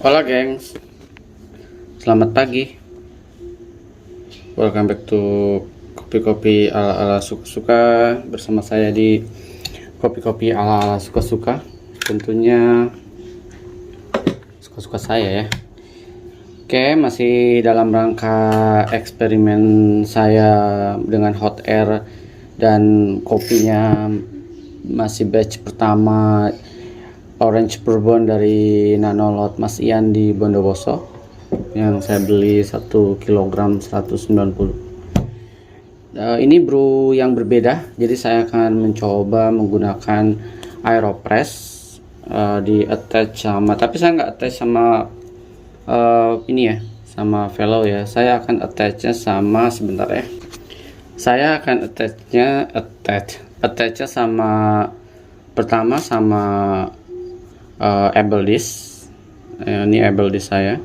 Hola gengs, selamat pagi. Welcome back to kopi-kopi ala-ala suka-suka. Bersama saya di kopi-kopi ala-ala suka-suka. Tentunya suka-suka saya ya. Oke, masih dalam rangka eksperimen saya dengan hot air dan kopinya masih batch pertama Orange Bourbon dari Nanolot Mas Ian di Bondowoso yang saya beli 1 kg 190. Ini brew yang berbeda, jadi saya akan mencoba menggunakan Aeropress di attach sama, tapi saya nggak attach sama ini ya, sama fellow ya. Saya akan attachnya sama, sebentar ya, saya akan attachnya sama, pertama sama able disk. Ini able disk saya,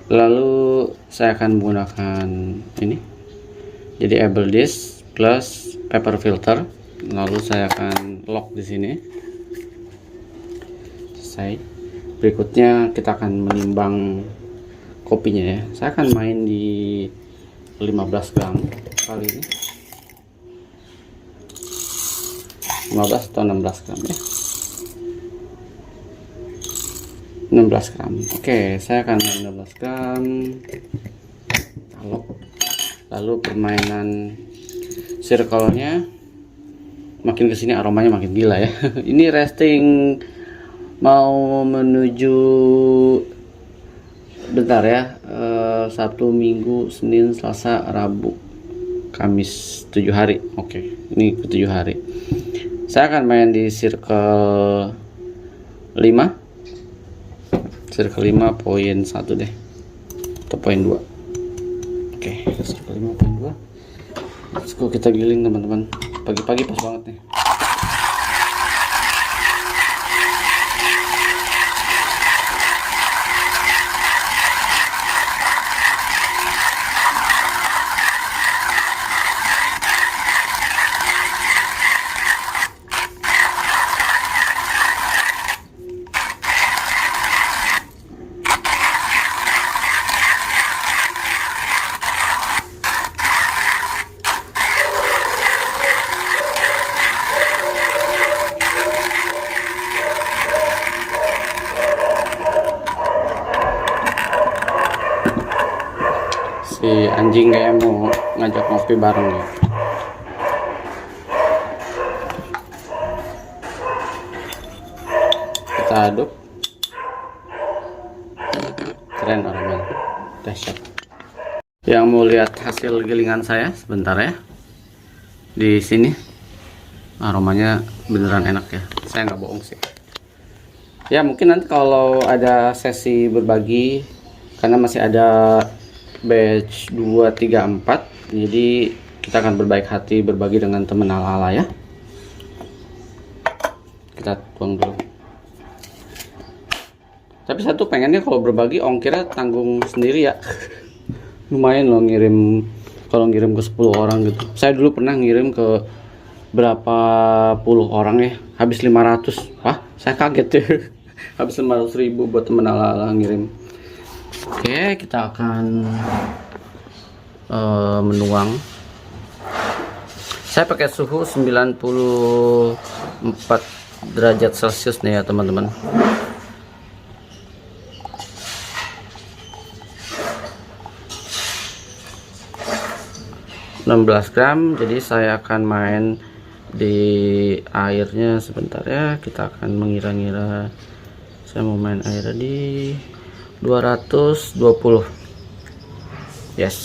lalu saya akan menggunakan ini, jadi able disk plus paper filter, lalu saya akan lock di sini. Selesai. Berikutnya kita akan menimbang kopinya ya. Saya akan main di 15 gram kali ini, 15 atau 16 gram ya, 16 gram. Oke, saya akan main 16 gram talok. Lalu permainan circle-nya makin kesini aromanya makin gila ya. Ini resting mau menuju, bentar ya, Sabtu, Minggu, Senin, Selasa, Rabu, Kamis, 7 hari. Oke, ini ke 7 hari. Saya akan main di circle 5, circle 5.1 deh, atau poin 2. Oke, circle 5.2. Let's go, kita giling teman-teman. Pagi-pagi pas banget nih. Si anjing kayak mau ngajak ngopi bareng ya. Kita aduk. Keren aromanya, dahsyat. Yang mau lihat hasil gilingan saya sebentar ya. Di sini aromanya beneran enak ya. Saya nggak bohong sih. Ya mungkin nanti kalau ada sesi berbagi, karena masih ada batch 2, 3, 4, jadi kita akan berbaik hati berbagi dengan teman ala-ala ya. Kita tuang dulu. Tapi satu pengennya kalau berbagi ongkirnya tanggung sendiri ya. Lumayan loh ngirim, kalau ngirim ke 10 orang gitu. Saya dulu pernah ngirim ke berapa puluh orang ya, habis 500. Wah, saya kaget ya. Habis 500.000 buat teman ala-ala ngirim. Oke, kita akan menuang. Saya pakai suhu 94 derajat Celcius nih ya teman-teman. (16 gram), jadi saya akan main di airnya sebentar ya. Kita akan mengira-ngira, saya mau main airnya di 220. Yes,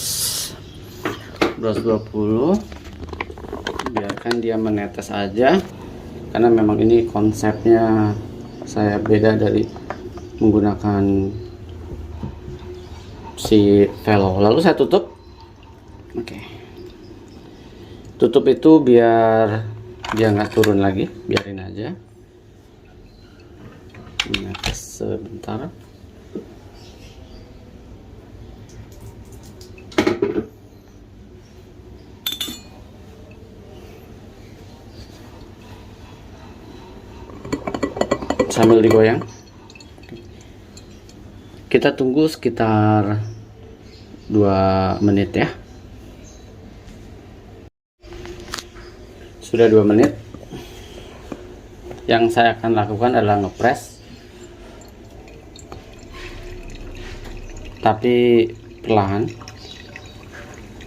220. Biarkan dia menetes aja, karena memang ini konsepnya saya beda dari menggunakan si fellow. Lalu saya tutup. Oke, tutup itu biar dia nggak turun lagi, biarin aja menetes sebentar. Sambil digoyang. Kita tunggu sekitar 2 menit ya. Sudah 2 menit. Yang saya akan lakukan adalah ngepres, tapi perlahan,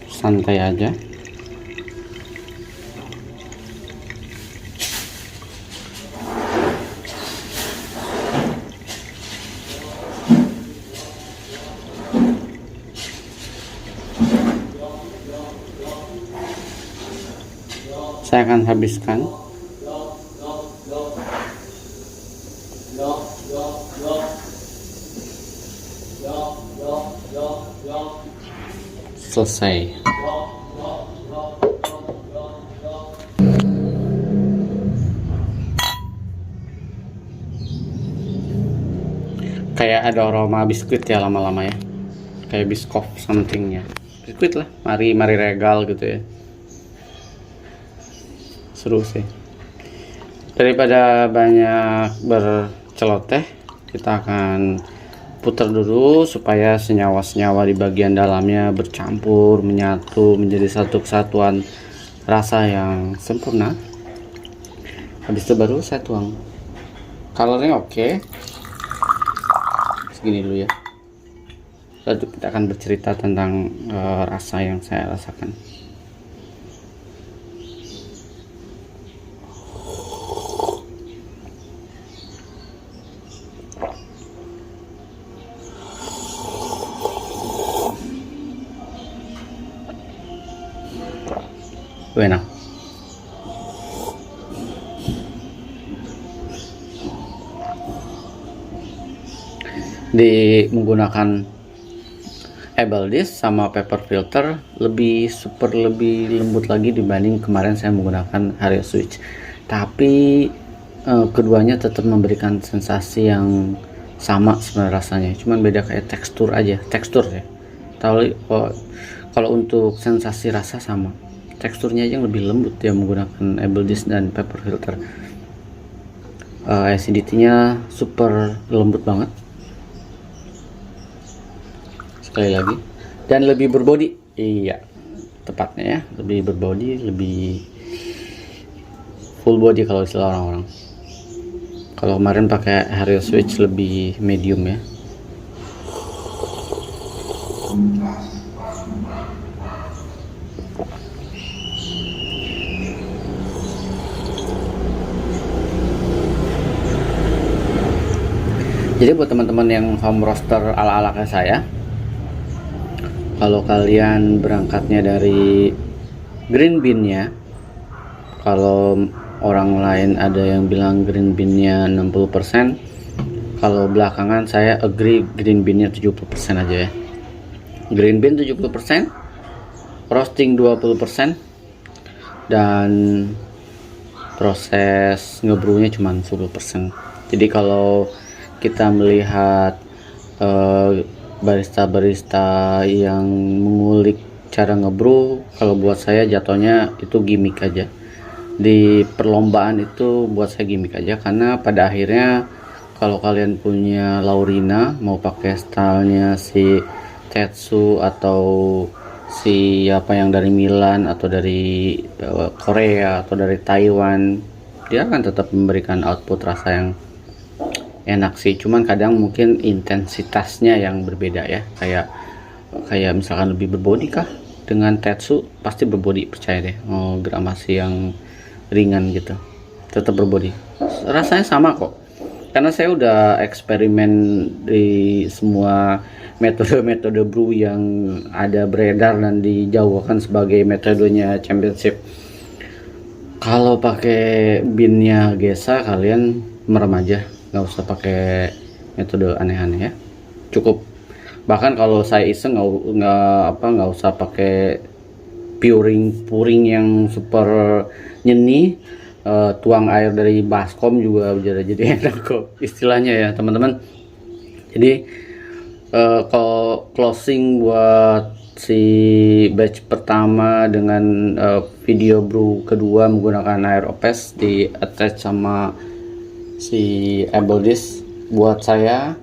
santai aja. Saya akan habiskan. Selesai. Kayak ada aroma biskuit ya lama-lama ya. Kayak biskof something ya. Biskuit lah, mari regal gitu ya. Seru sih. Daripada banyak berceloteh, kita akan putar dulu supaya senyawa-senyawa di bagian dalamnya bercampur, menyatu menjadi satu kesatuan rasa yang sempurna. Habis itu baru saya tuang. Colornya oke. Segini dulu ya. Lalu kita akan bercerita tentang rasa yang saya rasakan. Enak. Menggunakan Able Dish sama paper filter lebih lembut lagi dibanding kemarin saya menggunakan Hario Switch. Tapi keduanya tetap memberikan sensasi yang sama sebenarnya rasanya, cuman beda kayak tekstur aja, tekstur ya. Kalau untuk sensasi rasa sama, teksturnya aja yang lebih lembut ya menggunakan Able Dish dan paper filter. Acidity-nya super lembut banget. Sekali lagi, dan lebih berbody. Iya, tepatnya ya, lebih berbody, lebih full body kalau istilah orang-orang. Kalau kemarin pakai Hario Switch lebih medium ya. Jadi buat teman-teman yang home roaster ala-ala kayak saya, kalau kalian berangkatnya dari green bean-nya, kalau orang lain ada yang bilang green bean-nya 60%, kalau belakangan saya agree green bean-nya 70% aja ya. Green bean 70%, roasting 20%, dan proses ngebrunya cuma 10%. Jadi kalau kita melihat barista-barista yang mengulik cara ngebrew, kalau buat saya jatuhnya itu gimmick aja. Di perlombaan itu buat saya gimmick aja, karena pada akhirnya kalau kalian punya Laurina, mau pakai stylenya si Tetsu atau si apa yang dari Milan atau dari Korea atau dari Taiwan, dia akan tetap memberikan output rasa yang enak sih. Cuman kadang mungkin intensitasnya yang berbeda ya, kayak misalkan lebih berbody kah dengan Tetsu, pasti berbody, percaya deh. Mau gramasi yang ringan gitu tetap berbody, rasanya sama kok, karena saya udah eksperimen di semua metode-metode brew yang ada beredar dan dijauhkan sebagai metodenya championship. Kalau pakai binnya Gesa, kalian merem aja, nggak usah pakai metode aneh-aneh ya, cukup. Bahkan kalau saya iseng nggak usah pakai puring yang super nyeni, tuang air dari baskom juga jadi enak kok istilahnya ya teman-teman. Jadi kalau closing buat si batch pertama dengan video brew kedua menggunakan air opes di attach sama si Able Dish, buat saya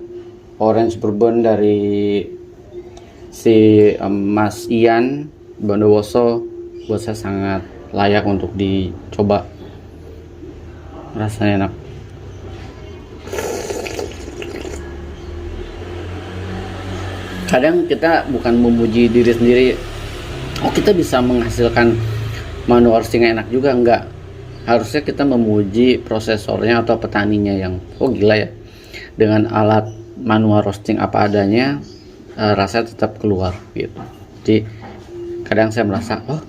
orange bourbon dari si Mas Ian Bondowoso buat saya sangat layak untuk dicoba. Rasanya enak. Kadang kita bukan memuji diri sendiri, oh kita bisa menghasilkan manual roasting enak juga, enggak. Harusnya kita memuji prosesornya atau petaninya yang oh gila ya, dengan alat manual roasting apa adanya rasanya tetap keluar gitu. Jadi kadang saya merasa oh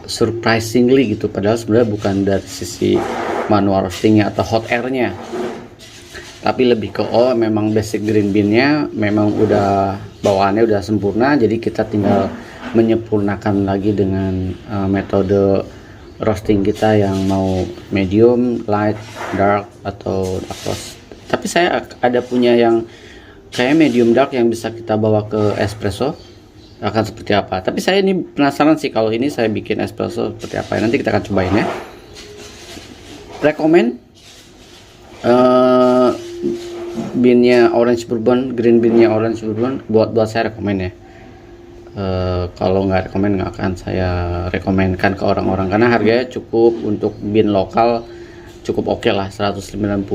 surprisingly gitu, padahal sebenarnya bukan dari sisi manual roastingnya atau hot airnya, tapi lebih ke oh memang basic green beannya memang udah bawaannya udah sempurna, jadi kita tinggal menyempurnakan lagi dengan metode roasting kita yang mau medium, light, dark atau dark roast. Tapi saya ada punya yang kayak medium dark yang bisa kita bawa ke espresso, akan seperti apa. Tapi saya ini penasaran sih kalau ini saya bikin espresso seperti apa. Nanti kita akan cobain ya. Rekomen beannya orange bourbon, green beannya orange bourbon buat saya rekomen ya. Kalau nggak rekomen nggak akan saya rekomenkan ke orang-orang karena harganya cukup untuk bean lokal cukup oke lah, 190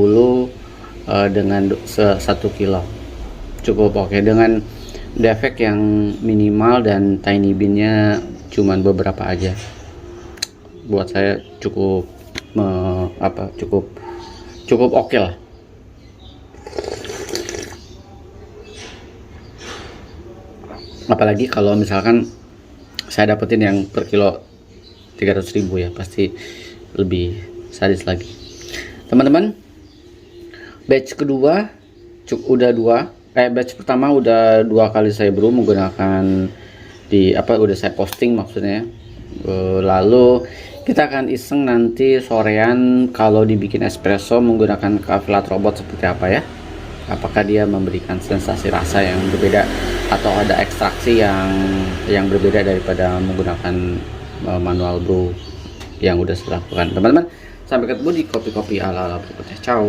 dengan 1 kilo cukup oke dengan defek yang minimal dan tiny beannya cuman beberapa aja. Buat saya cukup cukup oke lah. Apalagi kalau misalkan saya dapetin yang per kilo 300.000 ya, pasti lebih sadis lagi. Teman-teman, batch kedua batch pertama udah 2 kali saya brew menggunakan udah saya posting maksudnya. Lalu kita akan iseng nanti sorean kalau dibikin espresso menggunakan cafe latte robot seperti apa ya. Apakah dia memberikan sensasi rasa yang berbeda atau ada ekstraksi yang berbeda daripada menggunakan manual brew yang udah saya lakukan. Teman-teman, sampai ketemu di kopi-kopi ala-ala berikutnya. Ciao.